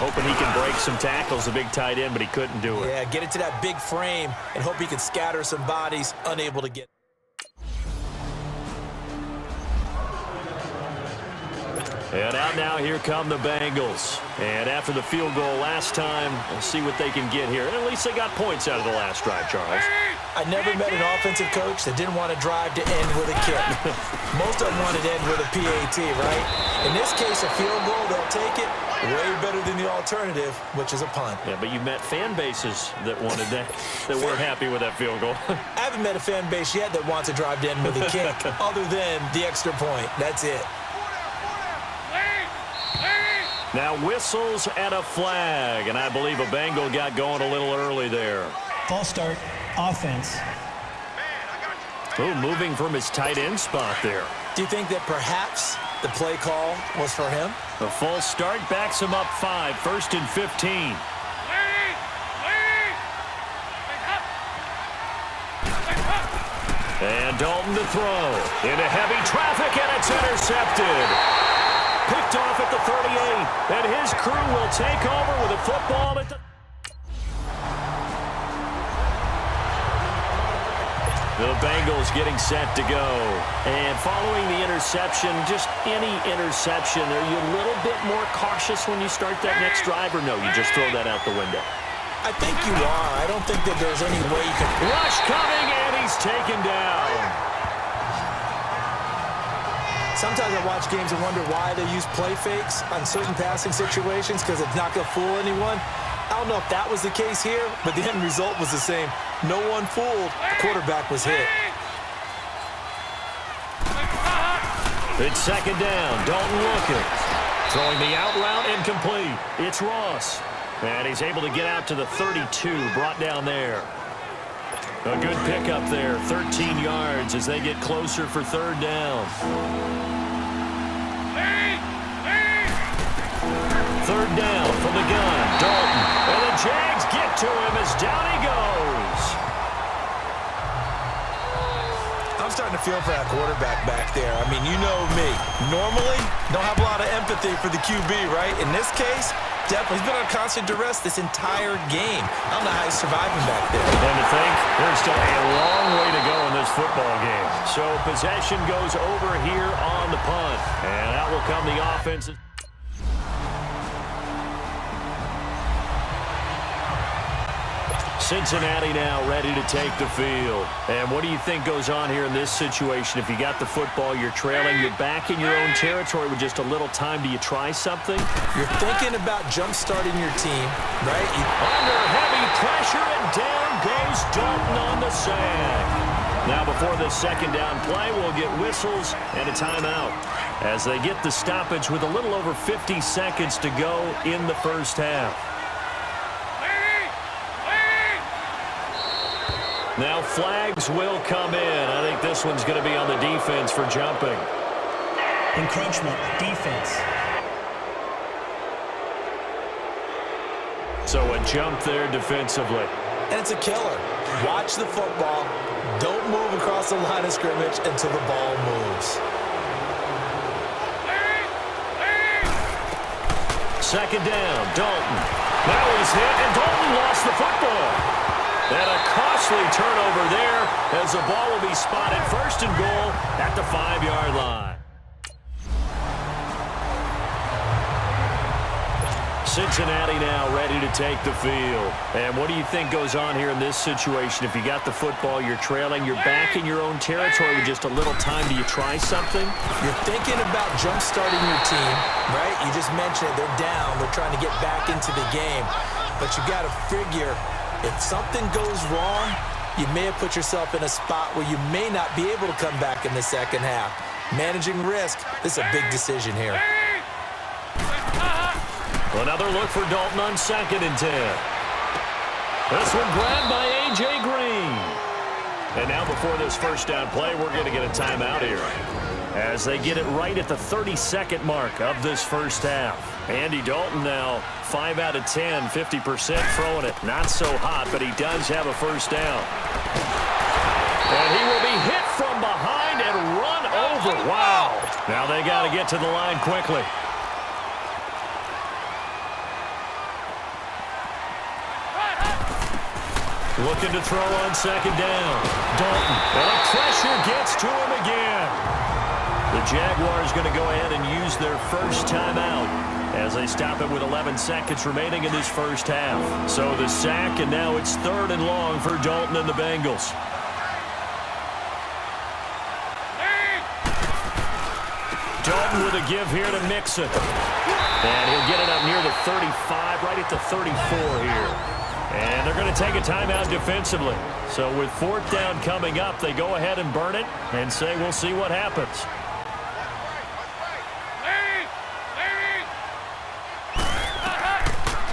hoping he can break some tackles, a big tight end, but he couldn't do it. Yeah, get into that big frame and hope he can scatter some bodies, unable to get. And out now, here come the Bengals. And after the field goal last time, we'll see what they can get here. And at least they got points out of the last drive, Charles. I never met an offensive coach that didn't want to drive to end with a kick. Most of them wanted to end with a PAT, right? In this case, a field goal, they'll take it. Way better than the alternative, which is a punt. Yeah, but you met fan bases that wanted that weren't happy with that field goal. I haven't met a fan base yet that wants to drive to end with a kick, other than the extra point. That's it. Now whistles and a flag, and I believe a Bengal got going a little early there. False start, offense. Oh, moving from his tight end spot there. Do you think that perhaps the play call was for him? The false start backs him up 5, 1st and 15. And Dalton to throw. Into heavy traffic, and it's intercepted. Picked off at the 38, and his crew will take over with a football at the... The Bengals getting set to go. And following the interception, just any interception, are you a little bit more cautious when you start that next drive, or no, you just throw that out the window? I think you are. I don't think that there's any way you can... Rush coming, and he's taken down. Sometimes I watch games and wonder why they use play fakes on certain passing situations because it's not going to fool anyone. I don't know if that was the case here, but the end result was the same. No one fooled. The quarterback was hit. It's second down. Dalton looking. Throwing the out route incomplete. It's Ross. And he's able to get out to the 32, brought down there. A good pickup there, 13 yards as they get closer for third down. Third down from the gun, Dalton. And the Jags get to him as down he goes. I'm starting to feel for that quarterback back there. I mean, you know me. Normally, don't have a lot of empathy for the QB, right? In this case, definitely. He's been on constant duress this entire game. I don't know how he's surviving back there. And to think, there's still a long way to go in this football game. So possession goes over here on the punt. And out will come the offense. Cincinnati now ready to take the field. And what do you think goes on here in this situation? If you got the football, you're trailing, you're back in your own territory with just a little time. Do you try something? You're thinking about jump-starting your team, right? Under heavy pressure, and down goes Dalton on the sack. Now before this second down play, we'll get whistles and a timeout as they get the stoppage with a little over 50 seconds to go in the first half. Now flags will come in. I think this one's going to be on the defense for jumping. Encroachment, defense. So a jump there defensively. And it's a killer. Watch the football. Don't move across the line of scrimmage until the ball moves. Second down, Dalton. Now he's hit, and Dalton lost the football. And a costly turnover there as the ball will be spotted first and goal at the 5-yard line. Cincinnati now ready to take the field. And what do you think goes on here in this situation? If you got the football, you're trailing, you're back in your own territory with just a little time. Do you try something? You're thinking about jump-starting your team, right? You just mentioned it. They're down. They're trying to get back into the game. But you got to figure, if something goes wrong, you may have put yourself in a spot where you may not be able to come back in the second half. Managing risk, this is a big decision here. Another look for Dalton on 2nd and 10. This one grabbed by A.J. Green. And now before this first down play, we're going to get a timeout here as they get it right at the 32nd mark of this first half. Andy Dalton now 5 out of 10, 50% throwing it. Not so hot, but he does have a first down. And he will be hit from behind and run over. Wow. Now they got to get to the line quickly. Looking to throw on second down. Dalton. And the pressure gets to him again. The Jaguars going to go ahead and use their first timeout as they stop it with 11 seconds remaining in this first half. So the sack, and now it's 3rd and long for Dalton and the Bengals. Dalton with a give here to Mixon. And he'll get it up near the 35, right at the 34 here. And they're going to take a timeout defensively. So with 4th down coming up, they go ahead and burn it and say we'll see what happens.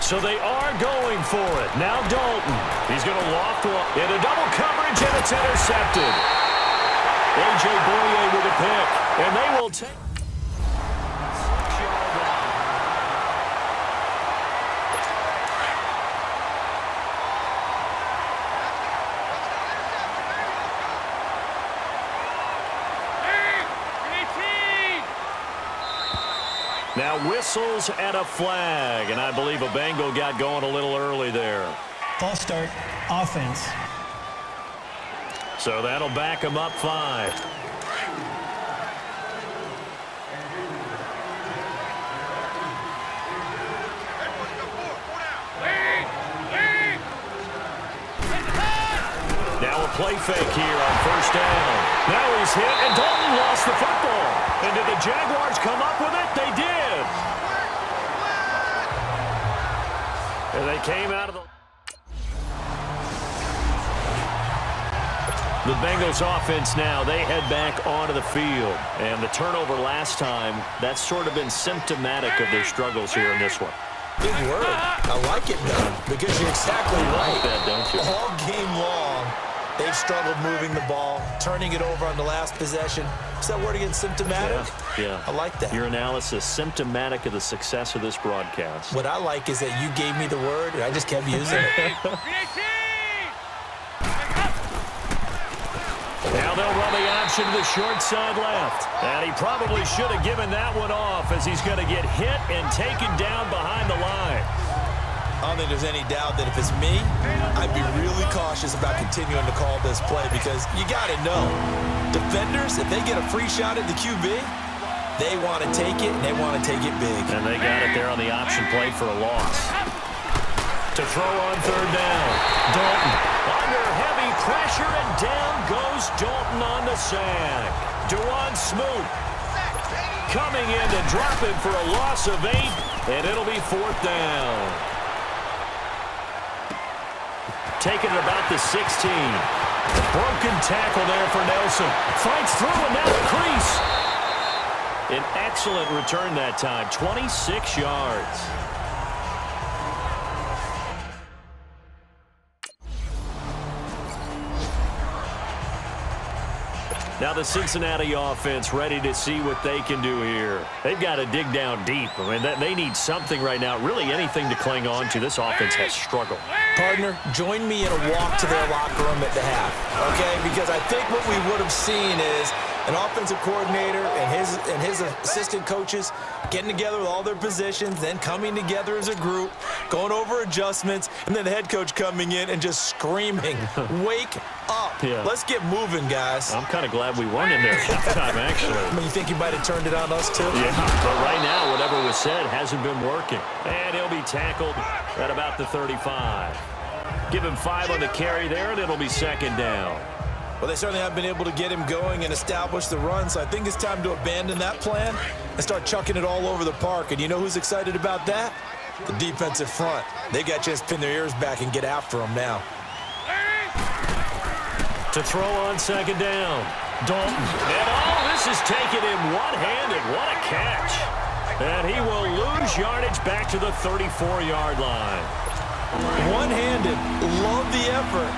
So they are going for it. Now Dalton. He's going to loft one into double coverage, and it's intercepted. A.J. Boye with a pick. And they will take... Now whistles and a flag, and I believe a Bengal got going a little early there. False start, offense. So that'll back them up 5. Now a play fake here on 1st down. Now he's hit, and Dalton lost the football. And did the Jaguars come up with it? They did. And they came out of the Bengals offense now. They head back onto the field. And the turnover last time, that's sort of been symptomatic of their struggles here in this one. Big word. I like it, though, because you're exactly right. Like that, don't you? All game long, they've struggled moving the ball, turning it over on the last possession. Is that word again, symptomatic? Yeah. I like that. Your analysis, symptomatic of the success of this broadcast. What I like is that you gave me the word, and I just kept using it. Now they'll run the option to the short side left. And he probably should have given that one off, as he's going to get hit and taken down behind the line. I don't think there's any doubt that if it's me, I'd be really cautious about continuing to call this play, because you got to know, defenders, if they get a free shot at the QB, they want to take it, and they want to take it big. And they got it there on the option play for a loss. To throw on 3rd down. Dalton under heavy pressure, and down goes Dalton on the sack. Dewan Smoot coming in to drop him for a loss of 8, and it'll be 4th down. Taking it about the 16. Broken tackle there for Nelson. Fights through, and now the crease. An excellent return that time, 26 yards. Now the Cincinnati offense ready to see what they can do here. They've got to dig down deep. I mean, they need something right now, really anything to cling on to. This offense has struggled. Partner, join me in a walk to their locker room at the half, okay? Because I think what we would have seen is an offensive coordinator and his assistant coaches getting together with all their positions, then coming together as a group, going over adjustments, and then the head coach coming in and just screaming, wake up. Yeah. Let's get moving, guys. I'm kind of glad we weren't in there at halftime, actually. I mean, you think he might have turned it on us, too? Yeah, but right now, whatever was said hasn't been working. And he'll be tackled at about the 35. Give him 5 on the carry there, and it'll be 2nd down. Well, they certainly have been able to get him going and establish the run, so I think it's time to abandon that plan and start chucking it all over the park. And you know who's excited about that? The defensive front. They got a chance to pin their ears back and get after him now. To throw on 2nd down. Dalton. And all this is taken in one-handed. What a catch. And he will lose yardage back to the 34-yard line. One-handed. Love the effort.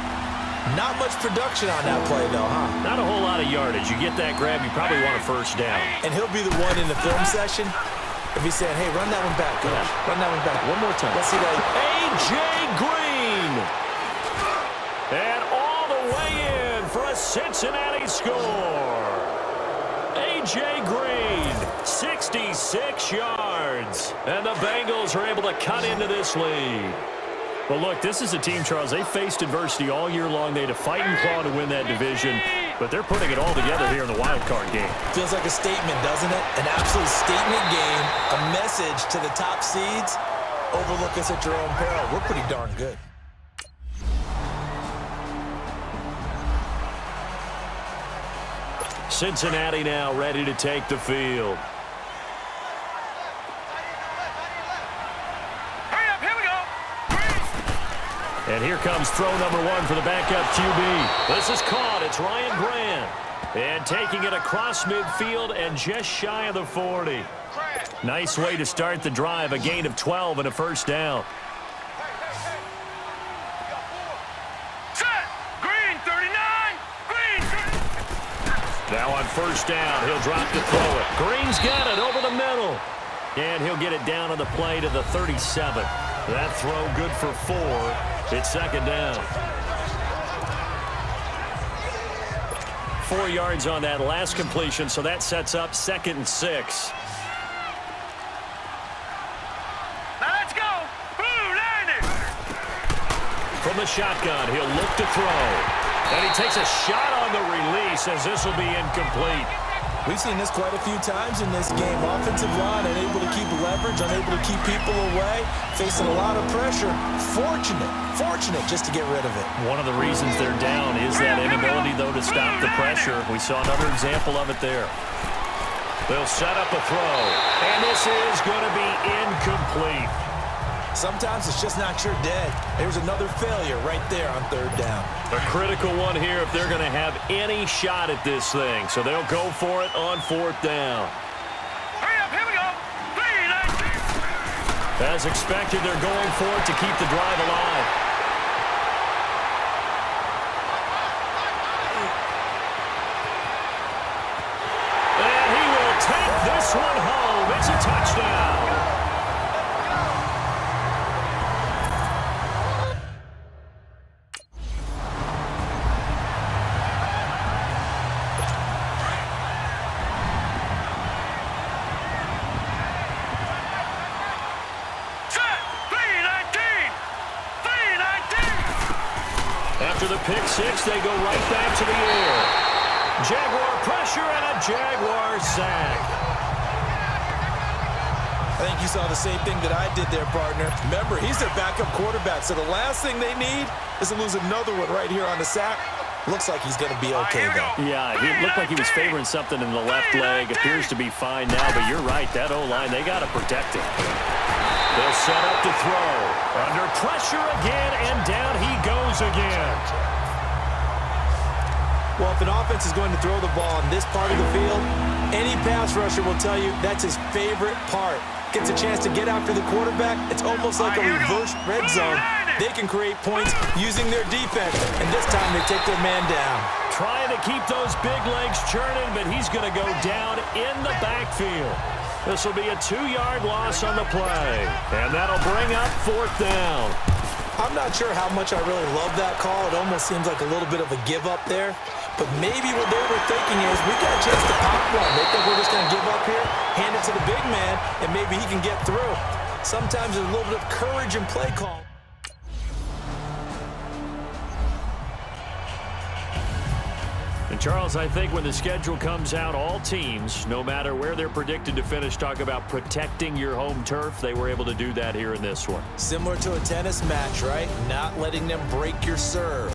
Not much production on that play, though, huh? Not a whole lot of yardage. You get that grab, you probably want a 1st down. And he'll be the one in the film session if he's saying, hey, run that one back, coach. Yeah. Run that one back. One more time. Let's see that. A.J. Green. And all the way in for a Cincinnati score. A.J. Green, 66 yards. And the Bengals are able to cut into this lead. Well, look, this is a team, Charles. They faced adversity all year long. They had to fight and claw to win that division, but they're putting it all together here in the wild card game. Feels like a statement, doesn't it? An absolute statement game, a message to the top seeds. Overlook us at your own peril. We're pretty darn good. Cincinnati now ready to take the field. And here comes throw number 1 for the backup QB. This is caught. It's Ryan Grant. And taking it across midfield and just shy of the 40. Nice way to start the drive. A gain of 12 and a first down. Set. Green, 39. Green. Now on first down, he'll drop to throw it. Green's got it over the middle. And he'll get it down on the play to the 37. That throw good for 4. It's second down. 4 yards on that last completion, so that sets up 2nd and 6. Now let's go. Blue, landing. From the shotgun, he'll look to throw. And he takes a shot on the release as this will be incomplete. We've seen this quite a few times in this game. Offensive line unable to keep leverage, unable to keep people away, facing a lot of pressure. Fortunate just to get rid of it. One of the reasons they're down is that inability, though, to stop the pressure. We saw another example of it there. They'll set up a throw, and this is going to be incomplete. Sometimes it's just not your day. There's another failure right there on third down. A critical one here if they're going to have any shot at this thing. So they'll go for it on 4th down. Hurry up, here we go. 3, 19. As expected, they're going for it to keep the drive alive. And he will take this one home. It's a touchdown. After the pick 6, they go right back to the air. Jaguar pressure and a Jaguar sack. I think you saw the same thing that I did there, partner. Remember, he's their backup quarterback, so the last thing they need is to lose another one right here on the sack. Looks like he's going to be okay, though. Yeah, it looked like he was favoring something in the left leg. Appears to be fine now, but you're right. That O-line, they got to protect him. They'll set up to throw. Under pressure again, and down he goes again. Well, if an offense is going to throw the ball in this part of the field, any pass rusher will tell you that's his favorite part. Gets a chance to get after the quarterback. It's almost like a reverse red zone. They can create points using their defense, and this time they take their man down. Trying to keep those big legs churning, but he's going to go down in the backfield. This will be a 2-yard loss on the play, and that'll bring up 4th down. I'm not sure how much I really love that call. It almost seems like a little bit of a give up there. But maybe what they were thinking is, we got a chance to pop one. They think we're just going to give up here, hand it to the big man, and maybe he can get through. Sometimes there's a little bit of courage in play call. And Charles, I think when the schedule comes out, all teams, no matter where they're predicted to finish, talk about protecting your home turf. They were able to do that here in this one. Similar to a tennis match, right? Not letting them break your serve.